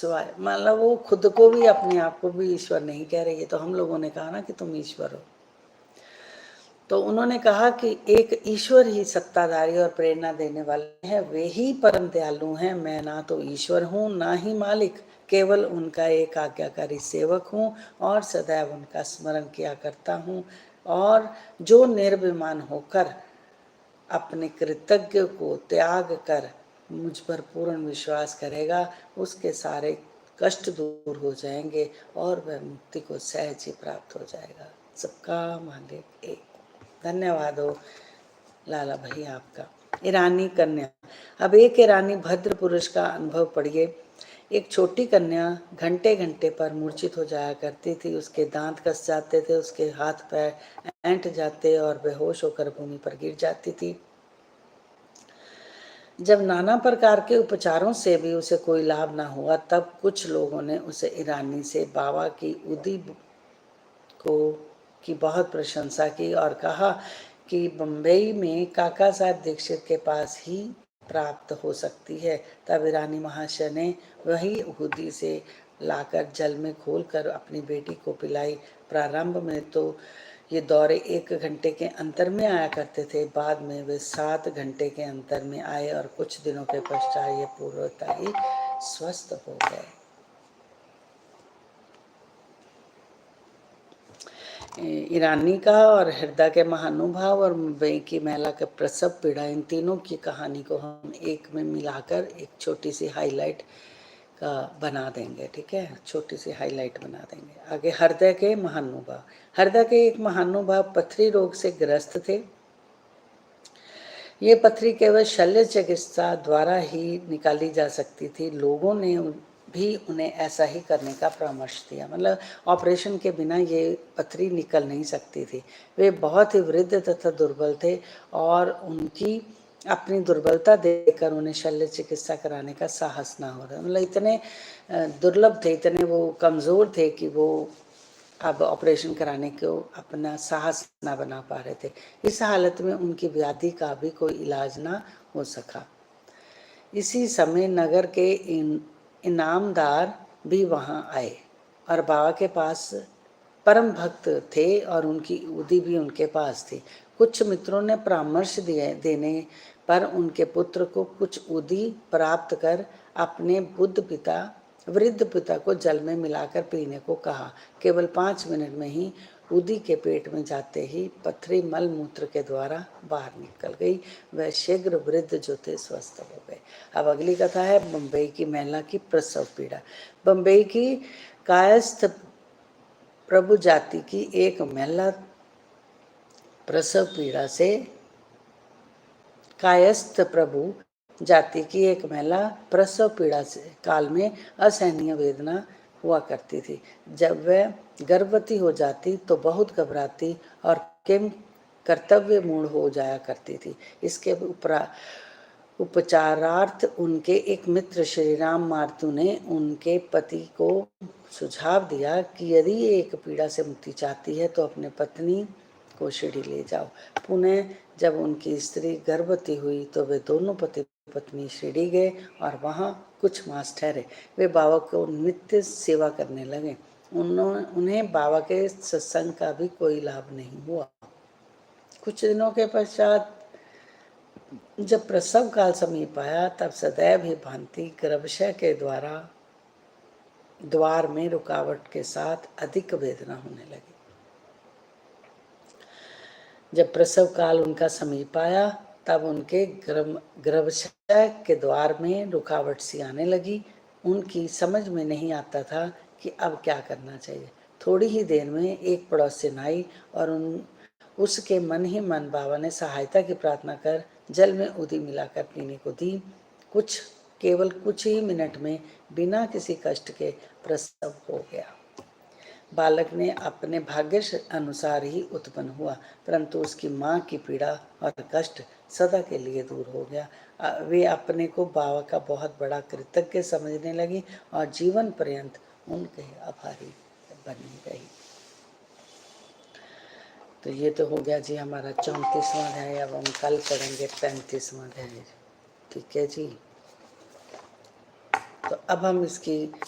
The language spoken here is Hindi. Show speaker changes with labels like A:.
A: मतलब वो खुद को भी, अपने आप को भी ईश्वर नहीं कह रही है। तो हम लोगों ने कहा ना कि तुम ईश्वर हो। तो उन्होंने कहा कि एक ईश्वर ही सत्ताधारी और प्रेरणा देने वाले हैं, वे ही परम दयालु हैं। मैं ना तो ईश्वर हूँ ना ही मालिक, केवल उनका एक आज्ञाकारी सेवक हूँ और सदैव उनका स्मरण किया करता हूँ। और जो निर्भिमान होकर अपने कृतज्ञ को त्याग कर मुझ पर पूर्ण विश्वास करेगा, उसके सारे कष्ट दूर हो जाएंगे और वह मुक्ति को सहज ही प्राप्त हो जाएगा। सबका मालिक एक। धन्यवाद हो लाला भाई आपका। ईरानी कन्या। अब एक ईरानी भद्र पुरुष का अनुभव पढ़िए। एक छोटी कन्या घंटे घंटे पर मूर्छित हो जाया करती थी। उसके दांत कस जाते थे, उसके हाथ पैर ऐंठ जाते और बेहोश होकर भूमि पर गिर जाती थी। जब नाना प्रकार के उपचारों से भी उसे कोई लाभ न हुआ, तब कुछ लोगों ने उसे ईरानी से बाबा की उदी को की बहुत प्रशंसा की और कहा कि बम्बई में काका साहब दीक्षित के पास ही प्राप्त हो सकती है। तब ईरानी महाशय ने वही उदी से लाकर जल में घोलकर अपनी बेटी को पिलाई। प्रारंभ में तो ये दौरे 1 घंटे के अंतर में आया करते थे, बाद में वे 7 घंटे के अंतर में आए और कुछ दिनों के पश्चात ये पूर्णतः ही स्वस्थ हो गए। ईरानी का और हृदय के महानुभाव और मुंबई की महिला का प्रसव पीड़ा, इन तीनों की कहानी को हम एक में मिलाकर एक छोटी सी हाईलाइट का बना देंगे। ठीक है, छोटी सी हाईलाइट बना देंगे। आगे हृदय के महानुभाव। हृदय के एक महानुभाव पथरी रोग से ग्रस्त थे। ये पथरी केवल शल्य चिकित्सा द्वारा ही निकाली जा सकती थी। लोगों ने भी उन्हें ऐसा ही करने का परामर्श दिया। मतलब ऑपरेशन के बिना ये पथरी निकल नहीं सकती थी। वे बहुत ही वृद्ध तथा दुर्बल थे और उनकी अपनी दुर्बलता देखकर उन्हें शल्य चिकित्सा कराने का साहस ना हो रहा। मतलब इतने दुर्लभ थे, इतने वो कमज़ोर थे कि वो अब ऑपरेशन कराने को अपना साहस ना बना पा रहे थे। इस हालत में उनकी व्याधि का भी कोई इलाज ना हो सका। इसी समय नगर के इनामदार भी वहां आए और बाबा के पास परम भक्त थे और उनकी उदी भी उनके पास थी। कुछ मित्रों ने परामर्श देने पर उनके पुत्र को कुछ उदी प्राप्त कर अपने वृद्ध पिता को जल में मिलाकर पीने को कहा। केवल 5 मिनट में ही उदी के पेट में जाते ही पथरी मल मूत्र के द्वारा बाहर निकल गई। वह शीघ्र वृद्ध जो थे स्वस्थ हो गए। अब अगली कथा है बम्बई की महिला की प्रसव पीड़ा। बम्बई की कायस्थ प्रभु जाति की एक महिला प्रसव पीड़ा से कायस्थ प्रभु जाति की एक महिला प्रसव पीड़ा से काल में असहनीय वेदना हुआ करती थी। जब वह गर्भवती हो जाती तो बहुत घबराती और किम कर्तव्य मूढ़ हो जाया करती थी। इसके उपचारार्थ उनके एक मित्र श्री राम मार्तू ने उनके पति को सुझाव दिया कि यदि एक पीड़ा से मुक्ति चाहती है तो अपने पत्नी को शिरडी ले जाओ। पुनः जब उनकी स्त्री गर्भवती हुई तो वे दोनों पति पत्नी शिरडी गए और वहाँ कुछ मास ठहरे। वे बाबा को नित्य सेवा करने लगे। उन्हें बाबा के सत्संग का भी कोई लाभ नहीं हुआ। कुछ दिनों के पश्चात जब प्रसव काल समीप आया तब सदैव ही भांति गर्भाशय के द्वार में रुकावट के साथ अधिक वेदना होने लगी। जब प्रसव काल उनका समीप आया तब उनके गर्भाशय के द्वार में रुकावट सी आने लगी। उनकी समझ में नहीं आता था कि अब क्या करना चाहिए। थोड़ी ही देर में एक पड़ोसिन आई और उसके मन ही मन बाबा ने सहायता की प्रार्थना कर जल में उदी मिलाकर पीने को दी। केवल कुछ ही मिनट में बिना किसी कष्ट के प्रसव हो गया। बालक ने अपने भाग्य अनुसार ही उत्पन्न हुआ, परंतु उसकी माँ की पीड़ा और कष्ट सदा के लिए दूर हो गया। वे अपने को बाबा का बहुत बड़ा कृतज्ञ समझने लगी और जीवन पर्यंत उनके आभारी बनी रही। तो ये तो हो गया जी हमारा 34वां अध्याय। अब हम कल पढ़ेंगे 35वां अध्याय। ठीक है जी। तो अब हम इसकी